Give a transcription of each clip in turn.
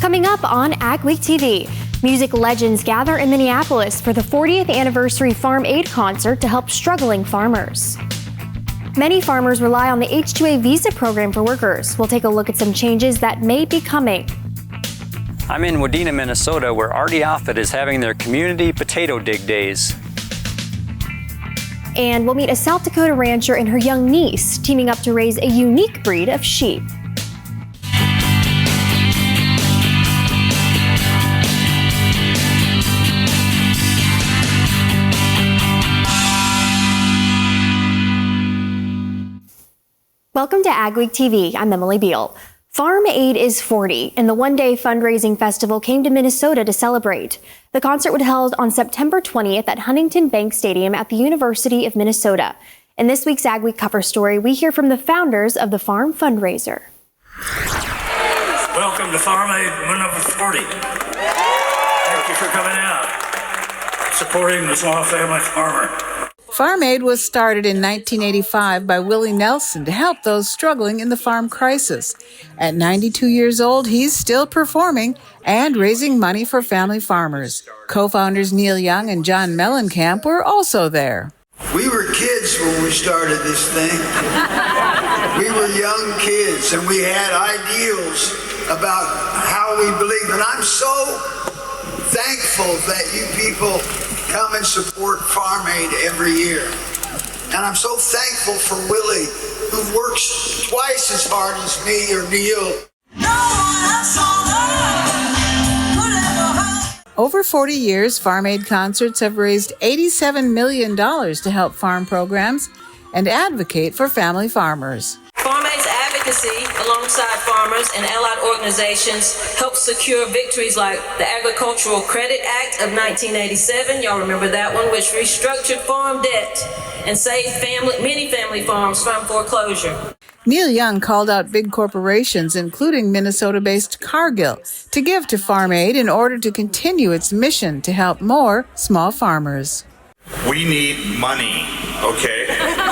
Coming up on AgweekTV, music legends gather in Minneapolis for the 40th anniversary Farm Aid concert to help struggling farmers. Many farmers rely on the H-2A visa program for workers. We'll take a look at some changes that may be coming. I'm in Wadena, Minnesota, where Artie Offit is having their community potato dig days. And we'll meet a South Dakota rancher and her young niece teaming up to raise a unique breed of sheep. Welcome to AgweekTV. I'm Emily Beal. Farm Aid is 40, and the one-day fundraising festival came to Minnesota to celebrate. The concert was held on September 20th at Huntington Bank Stadium at the University of Minnesota. In this week's AgWeek cover story, we hear from the founders of the farm fundraiser. Welcome to Farm Aid number 40. Thank you for coming out, supporting the small family farmer. Farm Aid was started in 1985 by Willie Nelson to help those struggling in the farm crisis. At 92 years old, he's still performing and raising money for family farmers. Co-founders Neil Young and John Mellencamp were also there. We were kids when we started this thing. We were young kids, and we had ideals about how we believe. And I'm so thankful that you people come and support Farm Aid every year. And I'm so thankful for Willie, who works twice as hard as me or Neil. Over 40 years, Farm Aid concerts have raised $87 million to help farm programs and advocate for family farmers. Farm Aid's advocacy alongside farmers and allied organizations helped secure victories like the Agricultural Credit Act of 1987, y'all remember that one, which restructured farm debt and saved many family farms from foreclosure. Neil Young called out big corporations, including Minnesota-based Cargill, to give to Farm Aid in order to continue its mission to help more small farmers. We need money, okay,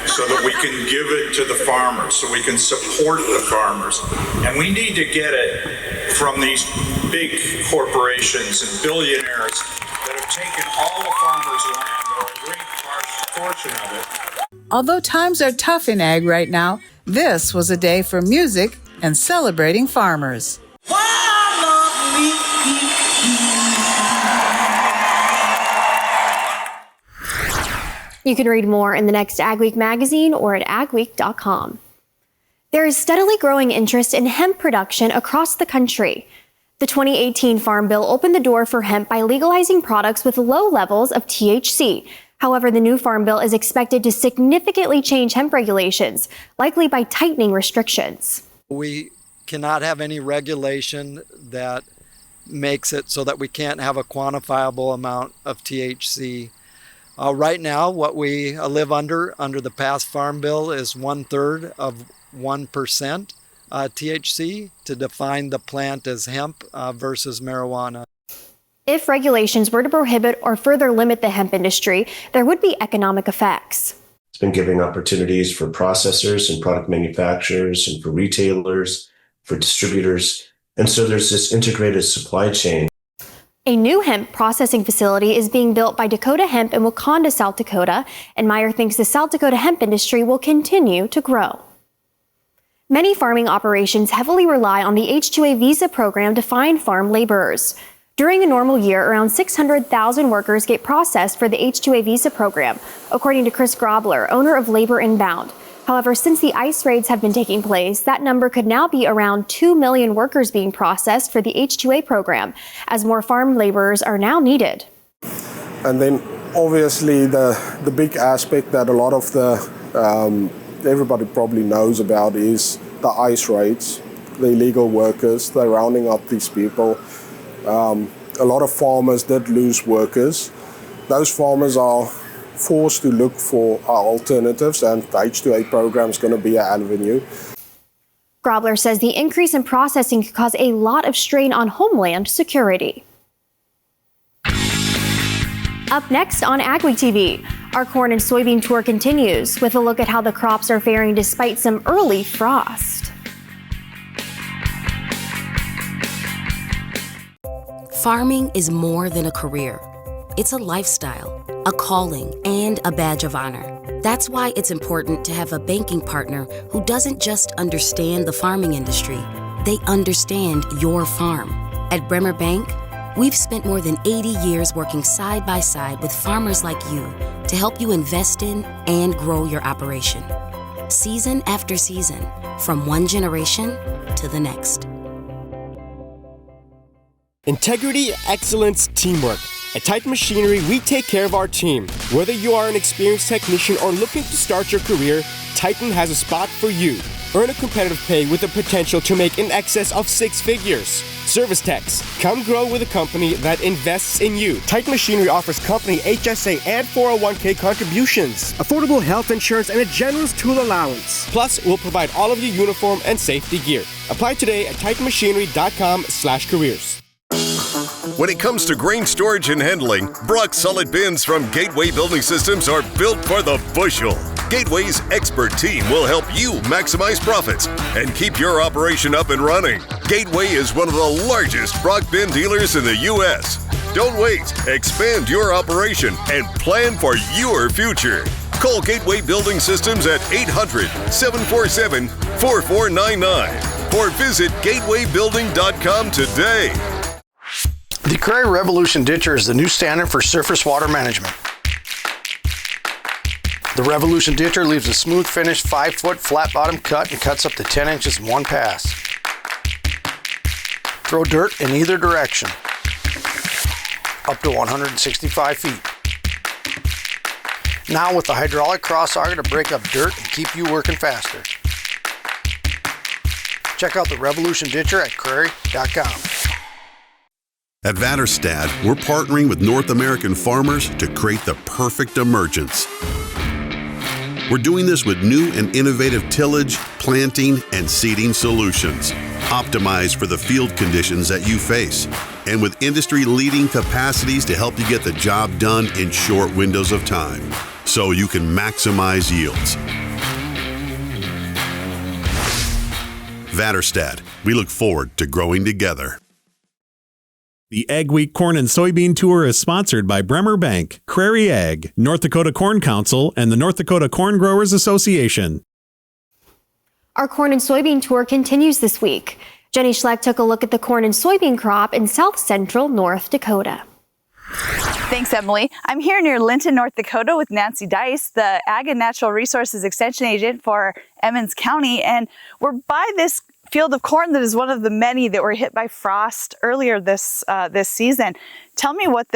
so that we can give it to the farmers, so we can support the farmers. And we need to get it from these big corporations and billionaires that have taken all the farmers' land, or a great portion of it. Although times are tough in ag right now, this was a day for music and celebrating farmers. You can read more in the next AgWeek magazine or at agweek.com. There is steadily growing interest in hemp production across the country. The 2018 Farm Bill opened the door for hemp by legalizing products with low levels of THC. However, the new Farm Bill is expected to significantly change hemp regulations, likely by tightening restrictions. We cannot have any regulation that makes it so that we can't have a quantifiable amount of THC. Right now, what we live under the past Farm Bill is 1/3 of 1% THC to define the plant as hemp versus marijuana. If regulations were to prohibit or further limit the hemp industry, there would be economic effects. It's been giving opportunities for processors and product manufacturers and for retailers, for distributors. And so there's this integrated supply chain. A new hemp processing facility is being built by Dakota Hemp in Wakanda, South Dakota, and Meyer thinks the South Dakota hemp industry will continue to grow. Many farming operations heavily rely on the H-2A visa program to find farm laborers. During a normal year, around 600,000 workers get processed for the H-2A visa program, according to Chris Grobler, owner of Labor Inbound. However, since the ICE raids have been taking place, that number could now be around 2 million workers being processed for the H-2A program, as more farm laborers are now needed. And then obviously the big aspect that a lot of everybody probably knows about is the ICE raids, the illegal workers. They're rounding up these people. A lot of farmers did lose workers. Those farmers are forced to look for alternatives, and the H-2A program is going to be an avenue. Grobler says the increase in processing could cause a lot of strain on homeland security. Up next on AgweekTV, our corn and soybean tour continues with a look at how the crops are faring despite some early frost. Farming is more than a career. It's a lifestyle, a calling, and a badge of honor. That's why it's important to have a banking partner who doesn't just understand the farming industry, they understand your farm. At Bremer Bank, we've spent more than 80 years working side by side with farmers like you to help you invest in and grow your operation. Season after season, from one generation to the next. Integrity, excellence, teamwork. At Titan Machinery, we take care of our team. Whether you are an experienced technician or looking to start your career, Titan has a spot for you. Earn a competitive pay with the potential to make in excess of 6 figures. Service techs, come grow with a company that invests in you. Titan Machinery offers company HSA and 401k contributions, affordable health insurance, and a generous tool allowance. Plus, we'll provide all of your uniform and safety gear. Apply today at titanmachinery.com/careers. When it comes to grain storage and handling, Brock Solid Bins from Gateway Building Systems are built for the bushel. Gateway's expert team will help you maximize profits and keep your operation up and running. Gateway is one of the largest Brock bin dealers in the U.S. Don't wait. Expand your operation and plan for your future. Call Gateway Building Systems at 800-747-4499 or visit gatewaybuilding.com today. The Prairie Revolution Ditcher is the new standard for surface water management. The Revolution Ditcher leaves a smooth finished 5-foot flat bottom cut and cuts up to 10 inches in one pass. Throw dirt in either direction, up to 165 feet. Now with the hydraulic cross auger to break up dirt and keep you working faster. Check out the Revolution Ditcher at Prairie.com. At Vatterstad, we're partnering with North American farmers to create the perfect emergence. We're doing this with new and innovative tillage, planting, and seeding solutions, optimized for the field conditions that you face, and with industry-leading capacities to help you get the job done in short windows of time, so you can maximize yields. Vatterstad, we look forward to growing together. The AgWeek Corn and Soybean Tour is sponsored by Bremer Bank, Prairie Ag, North Dakota Corn Council, and the North Dakota Corn Growers Association. Our corn and soybean tour continues this week. Jenny Schleck took a look at the corn and soybean crop in south central North Dakota. Thanks, Emily. I'm here near Linton, North Dakota with Nancy Dice, the Ag and Natural Resources Extension Agent for Emmons County, and we're by this field of corn that is one of the many that were hit by frost earlier this season. Tell me what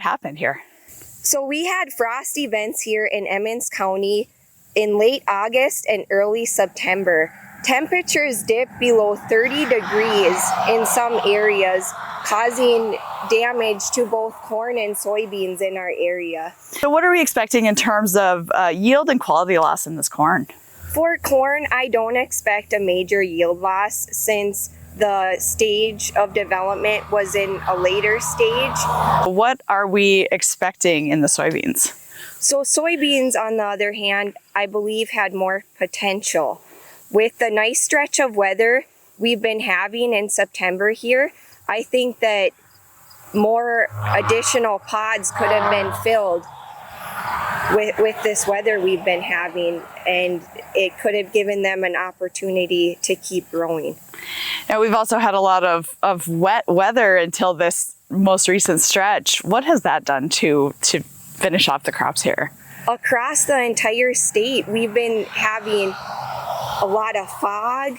happened here. So we had frost events here in Emmons County in late August and early September. Temperatures dipped below 30 degrees in some areas, causing damage to both corn and soybeans in our area. So what are we expecting in terms of yield and quality loss in this corn? For corn, I don't expect a major yield loss since the stage of development was in a later stage. What are we expecting in the soybeans? So soybeans, on the other hand, I believe had more potential. With the nice stretch of weather we've been having in September here, I think that more additional pods could have been filled with this weather we've been having, and it could have given them an opportunity to keep growing. Now, we've also had a lot of wet weather until this most recent stretch. What has that done to finish off the crops here? Across the entire state, we've been having a lot of fog,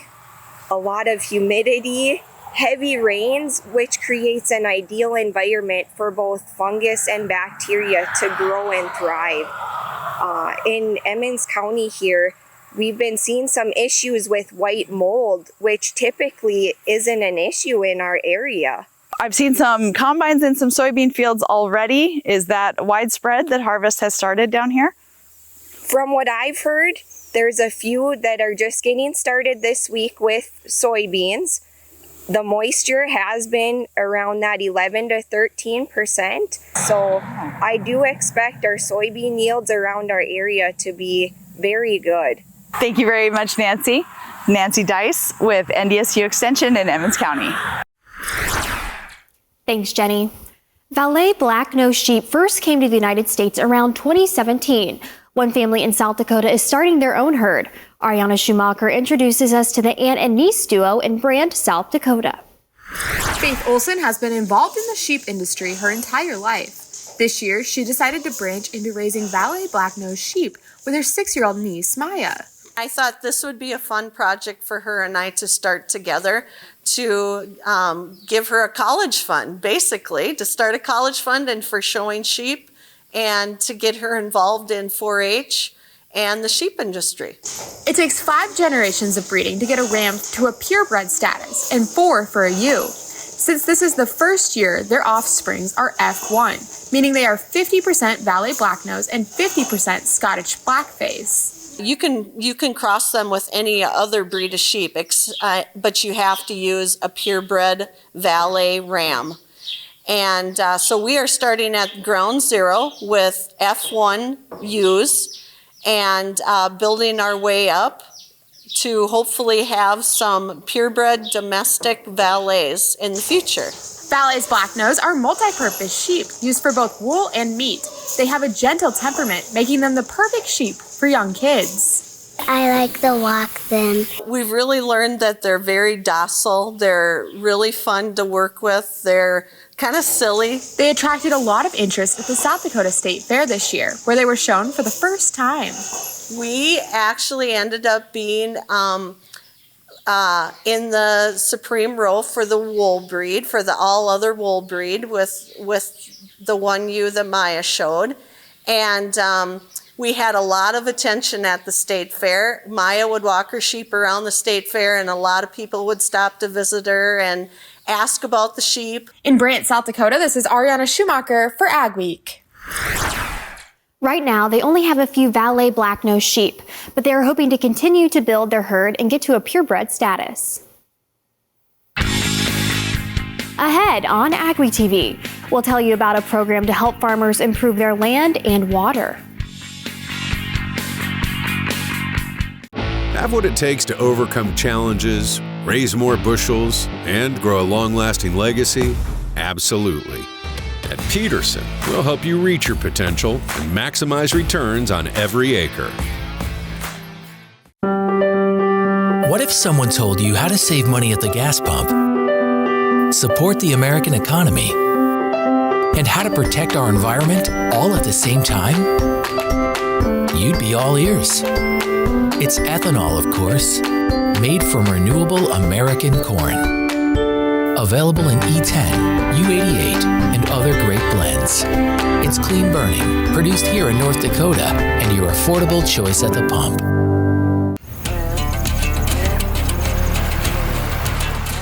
a lot of humidity, heavy rains, which creates an ideal environment for both fungus and bacteria to grow and thrive. In Emmons County here, we've been seeing some issues with white mold, which typically isn't an issue in our area. I've seen some combines in some soybean fields already. Is that widespread that harvest has started down here? From what I've heard, there's a few that are just getting started this week with soybeans. The moisture has been around that 11 to 13%. So I do expect our soybean yields around our area to be very good. Thank you very much, Nancy. Nancy Dice with NDSU Extension in Emmons County. Thanks, Jenny. Valet black-nosed sheep first came to the United States around 2017. One family in South Dakota is starting their own herd. Ariana Schumacher introduces us to the aunt and niece duo in Brand, South Dakota. Faith Olson has been involved in the sheep industry her entire life. This year, she decided to branch into raising Valet black-nosed sheep with her 6-year-old niece, Maya. I thought this would be a fun project for her and I to start together to give her a college fund, basically, to start a college fund and for showing sheep and to get her involved in 4-H and the sheep industry. It takes 5 generations of breeding to get a ram to a purebred status and 4 for a ewe. Since this is the first year, their offsprings are F1, meaning they are 50% Valet blacknose and 50% Scottish blackface. You can cross them with any other breed of sheep, but you have to use a purebred Valet ram. And so we are starting at ground zero with F1 ewes and building our way up to hopefully have some purebred domestic valets in the future. Valet's blacknose are multi-purpose sheep used for both wool and meat. They have a gentle temperament, making them the perfect sheep for young kids. I like to walk them. We've really learned that they're very docile. They're really fun to work with. They're kind of silly. They attracted a lot of interest at the South Dakota State Fair this year, where they were shown for the first time. We actually ended up being in the supreme row for the wool breed, for the all other wool breed with the one ewe that Maya showed. And we had a lot of attention at the state fair. Maya would walk her sheep around the state fair and a lot of people would stop to visit her and ask about the sheep. In Brant, South Dakota, this is Ariana Schumacher for AgWeek. Right now, they only have a few Valet black-nosed sheep, but they are hoping to continue to build their herd and get to a purebred status. Ahead on AgweekTV, we'll tell you about a program to help farmers improve their land and water. Have what it takes to overcome challenges, raise more bushels, and grow a long-lasting legacy? Absolutely. At Peterson, we'll help you reach your potential and maximize returns on every acre. What if someone told you how to save money at the gas pump, support the American economy, and how to protect our environment all at the same time? You'd be all ears. It's ethanol, of course, made from renewable American corn. Available in E10, U88, and other great blends. It's clean burning, produced here in North Dakota, and your affordable choice at the pump.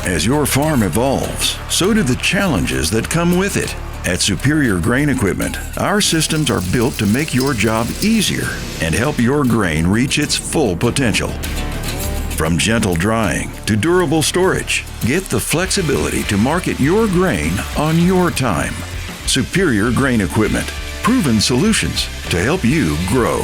As your farm evolves, so do the challenges that come with it. At Superior Grain Equipment, our systems are built to make your job easier and help your grain reach its full potential. From gentle drying to durable storage, get the flexibility to market your grain on your time. Superior Grain Equipment, proven solutions to help you grow.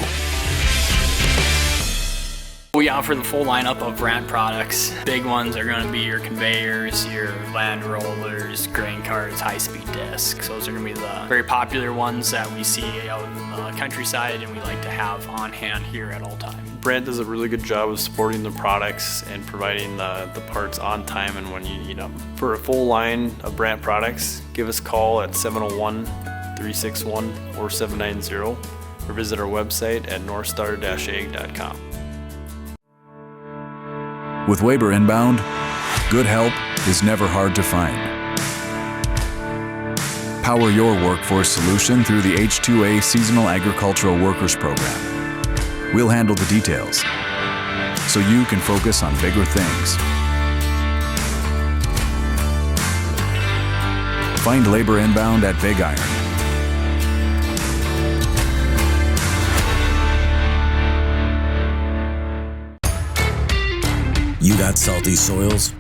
We offer the full lineup of brand products. Big ones are going to be your conveyors, your land rollers, grain carts, high-speed discs. Those are going to be the very popular ones that we see out in the countryside and we like to have on hand here at all times. Brand does a really good job of supporting the products and providing the parts on time and when you need them. For a full line of brand products, give us a call at 701-361-4790 or visit our website at northstar-ag.com. With Weber Inbound, good help is never hard to find. Power your workforce solution through the H2A Seasonal Agricultural Workers Program. We'll handle the details, so you can focus on bigger things. Find Labor Inbound at Big Iron. You got salty soils?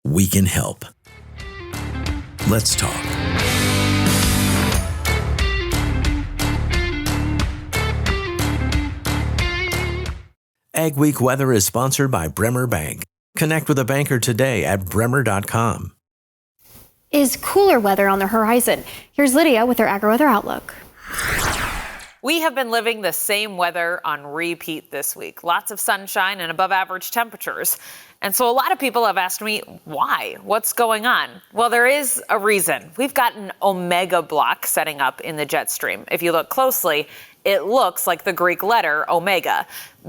We can help. Let's talk. AgWeek Weather is sponsored by Bremer Bank. Connect with a banker today at bremer.com. Is cooler weather on the horizon? Here's Lydia with our AgriWeather outlook. We have been living the same weather on repeat this week. Lots of sunshine and above average temperatures. And so a lot of people have asked me, why? What's going on? Well, there is a reason. We've got an omega block setting up in the jet stream. If you look closely, it looks like the Greek letter omega.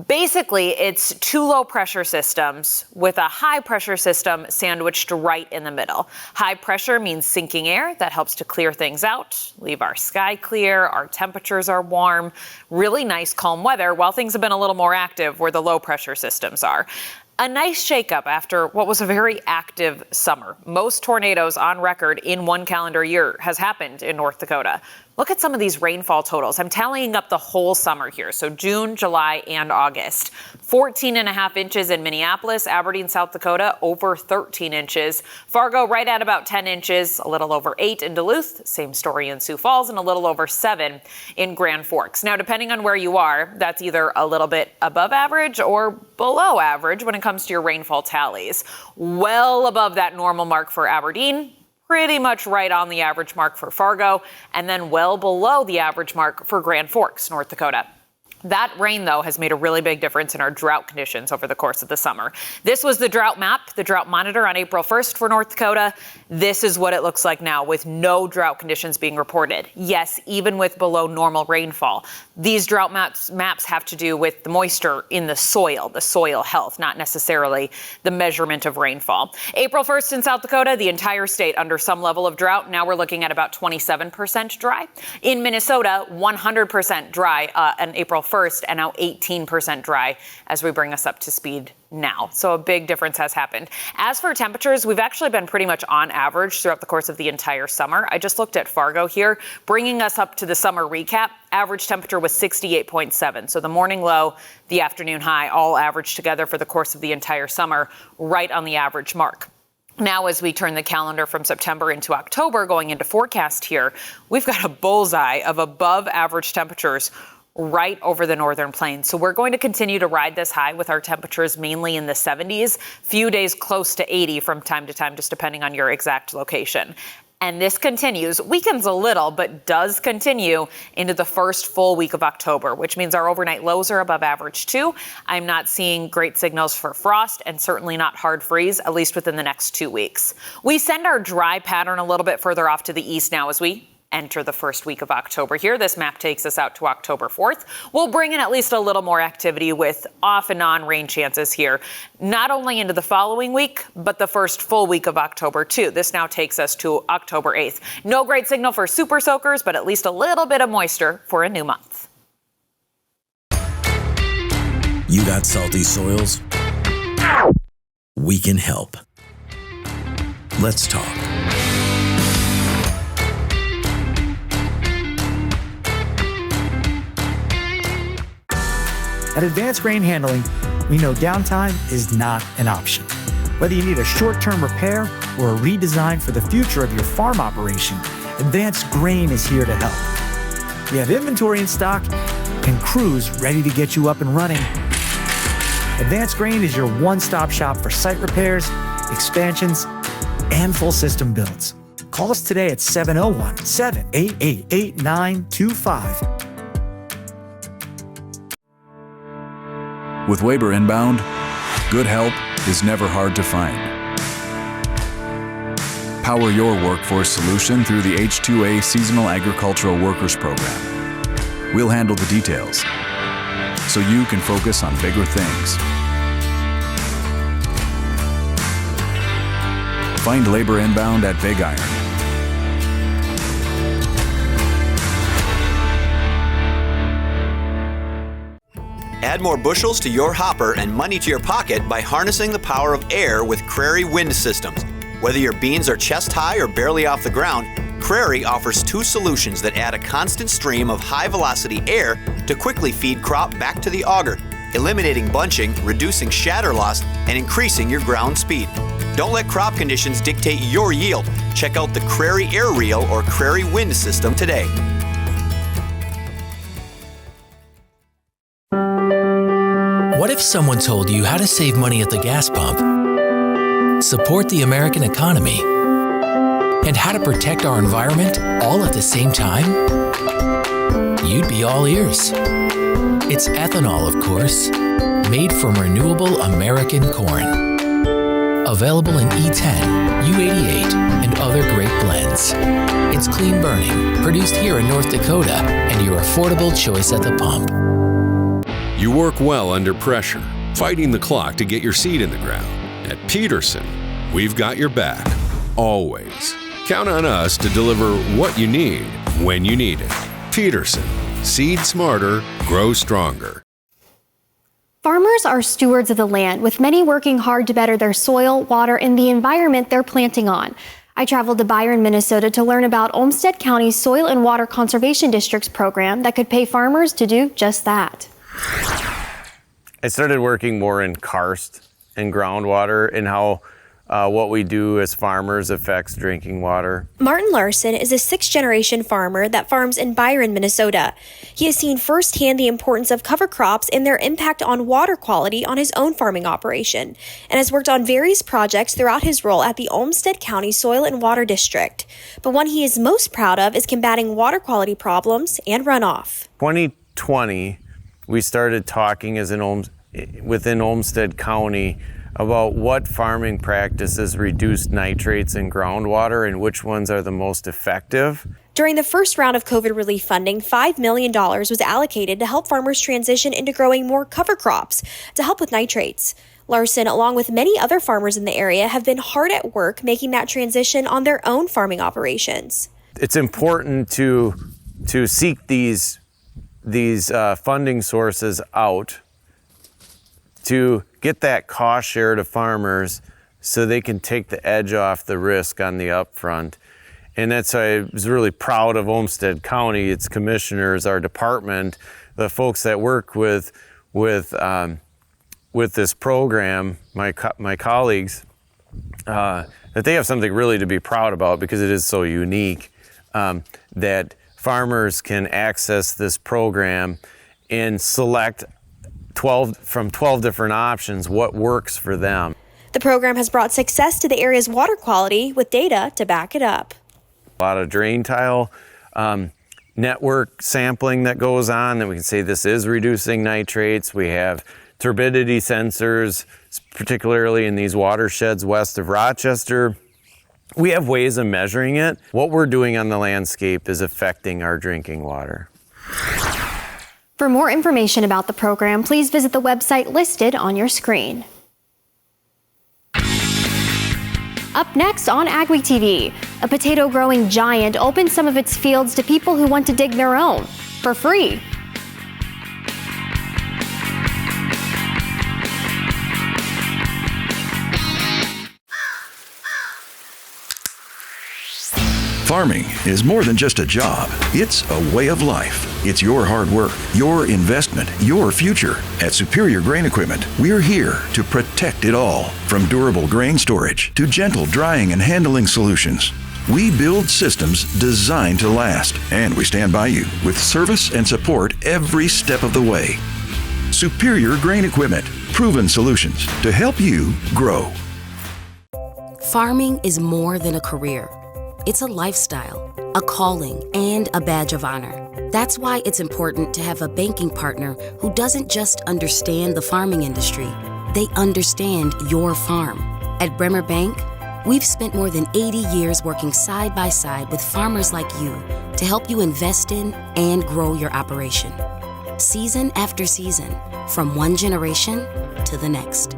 Basically, it's two low pressure systems with a high pressure system sandwiched right in the middle. High pressure means sinking air that helps to clear things out, leave our sky clear, our temperatures are warm, really nice calm weather while things have been a little more active where the low pressure systems are. A nice shakeup after what was a very active summer. Most tornadoes on record in one calendar year has happened in North Dakota. Look at some of these rainfall totals. I'm tallying up the whole summer here. So June, July, and August. 14.5 inches in Minneapolis, Aberdeen, South Dakota, over 13 inches. Fargo right at about 10 inches, a little over 8 in Duluth. Same story in Sioux Falls, and a little over 7 in Grand Forks. Now, depending on where you are, that's either a little bit above average or below average when it comes to your rainfall tallies. Well above that normal mark for Aberdeen, pretty much right on the average mark for Fargo, and then well below the average mark for Grand Forks, North Dakota. That rain, though, has made a really big difference in our drought conditions over the course of the summer. This was the drought map, the drought monitor on April 1st for North Dakota. This is what it looks like now with no drought conditions being reported. Yes, even with below normal rainfall. These drought maps have to do with the moisture in the soil health, not necessarily the measurement of rainfall. April 1st in South Dakota, the entire state under some level of drought. Now we're looking at about 27% dry. In Minnesota, 100% dry on April 1st, and now 18% dry as we bring us up to speed now. So a big difference has happened. As for temperatures, we've actually been pretty much on average throughout the course of the entire summer. I just looked at Fargo here, bringing us up to the summer recap. Average temperature was 68.7. So the morning low, the afternoon high, all averaged together for the course of the entire summer, right on the average mark. Now, as we turn the calendar from September into October, going into forecast here, we've got a bullseye of above average temperatures right over the northern plains. So we're going to continue to ride this high with our temperatures mainly in the 70s, few days close to 80 from time to time, just depending on your exact location. And this continues, weakens a little, but does continue into the first full week of October, which means our overnight lows are above average too. I'm not seeing great signals for frost and certainly not hard freeze, at least within the next 2 weeks. We send our dry pattern a little bit further off to the east now as we enter the first week of October here. This map takes us out to October 4th. We'll bring in at least a little more activity with off and on rain chances here, not only into the following week, but the first full week of October too. This now takes us to October 8th. No great signal for super soakers, but at least a little bit of moisture for a new month. You got salty soils? We can help. Let's talk. At Advanced Grain Handling, we know downtime is not an option. Whether you need a short-term repair or a redesign for the future of your farm operation, Advanced Grain is here to help. We have inventory in stock and crews ready to get you up and running. Advanced Grain is your one-stop shop for site repairs, expansions, and full system builds. Call us today at 701-788-8925. With labor inbound, good help is never hard to find. Power your workforce solution through the H2A Seasonal Agricultural Workers Program. We'll handle the details so you can focus on bigger things. Find labor inbound at Big Iron. Add more bushels to your hopper and money to your pocket by harnessing the power of air with Crary Wind Systems. Whether your beans are chest high or barely off the ground, Crary offers two solutions that add a constant stream of high-velocity air to quickly feed crop back to the auger, eliminating bunching, reducing shatter loss, and increasing your ground speed. Don't let crop conditions dictate your yield. Check out the Crary Air Reel or Crary Wind System today. What if someone told you how to save money at the gas pump, support the American economy, and how to protect our environment all at the same time? You'd be all ears. It's ethanol, of course, made from renewable American corn. Available in E10, U88, and other great blends. It's clean burning, produced here in North Dakota, and your affordable choice at the pump. You work well under pressure, fighting the clock to get your seed in the ground. At Peterson, we've got your back, always. Count on us to deliver what you need, when you need it. Peterson, seed smarter, grow stronger. Farmers are stewards of the land, with many working hard to better their soil, water, and the environment they're planting on. I traveled to Byron, Minnesota to learn about Olmsted County's Soil and Water Conservation District's program that could pay farmers to do just that. I started working more in karst and groundwater and how what we do as farmers affects drinking water. Martin Larson is a sixth-generation farmer that farms in Byron, Minnesota. He has seen firsthand the importance of cover crops and their impact on water quality on his own farming operation, and has worked on various projects throughout his role at the Olmsted County Soil and Water District. But one he is most proud of is combating water quality problems and runoff. 2020, we started talking within Olmsted County about what farming practices reduce nitrates in groundwater and which ones are the most effective. During the first round of COVID relief funding, $5 million was allocated to help farmers transition into growing more cover crops to help with nitrates. Larson, along with many other farmers in the area, have been hard at work making that transition on their own farming operations. It's important to seek these funding sources out to get that cost share to farmers so they can take the edge off the risk on the upfront. And that's why I was really proud of Olmsted County, its commissioners, our department, the folks that work with this program, my colleagues, that they have something really to be proud about because it is so unique, that farmers can access this program and select from 12 different options what works for them. The program has brought success to the area's water quality with data to back it up. A lot of drain tile network sampling that goes on that we can say this is reducing nitrates. We have turbidity sensors, particularly in these watersheds west of Rochester. We have ways of measuring it. What we're doing on the landscape is affecting our drinking water. For more information about the program, please visit the website listed on your screen. Up next on AgweekTV, a potato-growing giant opens some of its fields to people who want to dig their own for free. Farming is more than just a job. It's a way of life. It's your hard work, your investment, your future. At Superior Grain Equipment, we're here to protect it all. From durable grain storage to gentle drying and handling solutions. We build systems designed to last, and we stand by you with service and support every step of the way. Superior Grain Equipment, proven solutions to help you grow. Farming is more than a career. It's a lifestyle, a calling, and a badge of honor. That's why it's important to have a banking partner who doesn't just understand the farming industry, they understand your farm. At Bremer Bank, we've spent more than 80 years working side by side with farmers like you to help you invest in and grow your operation. Season after season, from one generation to the next.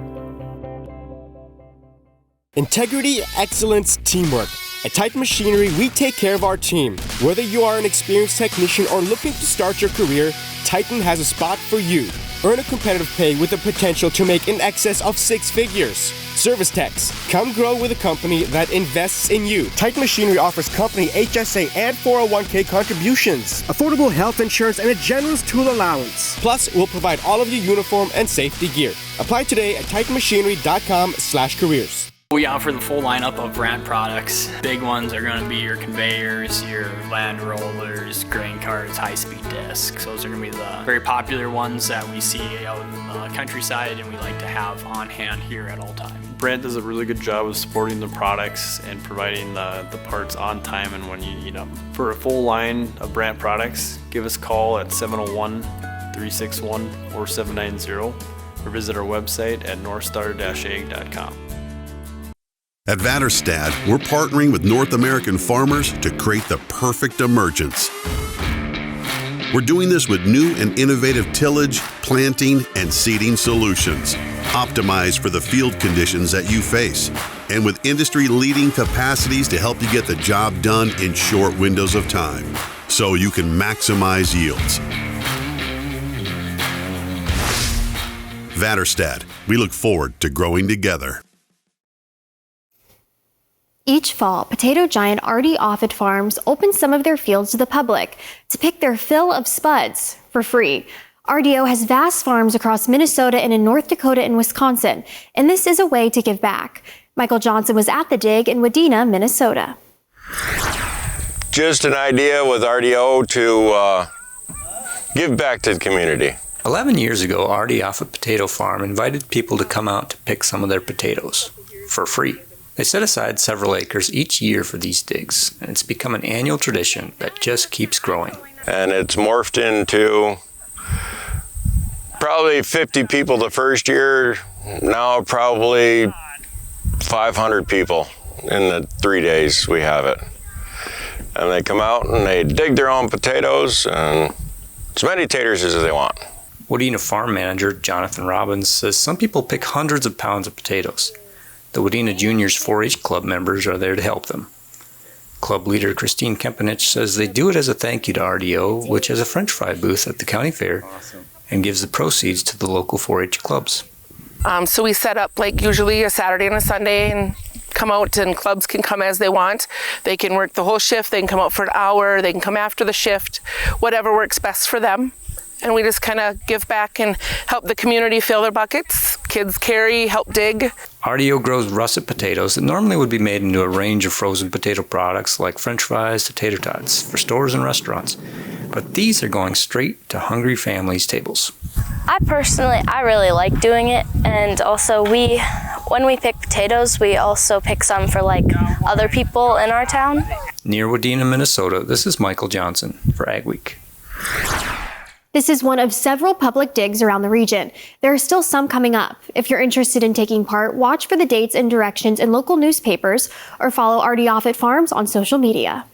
Integrity, excellence, teamwork. At Titan Machinery, we take care of our team. Whether you are an experienced technician or looking to start your career, Titan has a spot for you. Earn a competitive pay with the potential to make in excess of 6 figures. Service techs, come grow with a company that invests in you. Titan Machinery offers company HSA and 401k contributions, affordable health insurance, and a generous tool allowance. Plus, we'll provide all of your uniform and safety gear. Apply today at titanmachinery.com/careers. We offer the full lineup of brand products. Big ones are going to be your conveyors, your land rollers, grain carts, high-speed discs. Those are going to be the very popular ones that we see out in the countryside and we like to have on hand here at all times. Brant does a really good job of supporting the products and providing the parts on time and when you need them. For a full line of Brant products, give us a call at 701-361-4790 or visit our website at northstar-ag.com. At Vatterstad, we're partnering with North American farmers to create the perfect emergence. We're doing this with new and innovative tillage, planting, and seeding solutions, optimized for the field conditions that you face, and with industry-leading capacities to help you get the job done in short windows of time, so you can maximize yields. Vatterstad, we look forward to growing together. Each fall, potato giant R.D. Offutt Farms opens some of their fields to the public to pick their fill of spuds for free. RDO has vast farms across Minnesota and in North Dakota and Wisconsin, and this is a way to give back. Michael Johnson was at the dig in Wadena, Minnesota. Just an idea with RDO to give back to the community. 11 years ago, R.D. Offutt Potato Farm invited people to come out to pick some of their potatoes for free. They set aside several acres each year for these digs, and it's become an annual tradition that just keeps growing. And it's morphed into probably 50 people the first year, now probably 500 people in the 3 days we have it. And they come out and they dig their own potatoes and as many taters as they want. Wadena farm manager Jonathan Robbins says some people pick hundreds of pounds of potatoes. The Wadena Juniors 4-H Club members are there to help them. Club leader Christine Kempenich says they do it as a thank you to RDO, which has a French fry booth at the county fair and gives the proceeds to the local 4-H clubs. So we set up like usually a Saturday and a Sunday and come out, and clubs can come as they want. They can work the whole shift, they can come out for an hour, they can come after the shift, whatever works best for them. And we just kind of give back and help the community fill their buckets. Kids carry, help dig. RDO grows russet potatoes that normally would be made into a range of frozen potato products like French fries to tater tots for stores and restaurants. But these are going straight to hungry families' tables. I really like doing it, and also when we pick potatoes, we also pick some for like other people in our town. Near Wadena, Minnesota, this is Michael Johnson for AgWeek. This is one of several public digs around the region. There are still some coming up. If you're interested in taking part, watch for the dates and directions in local newspapers or follow R.D. Offutt Farms on social media.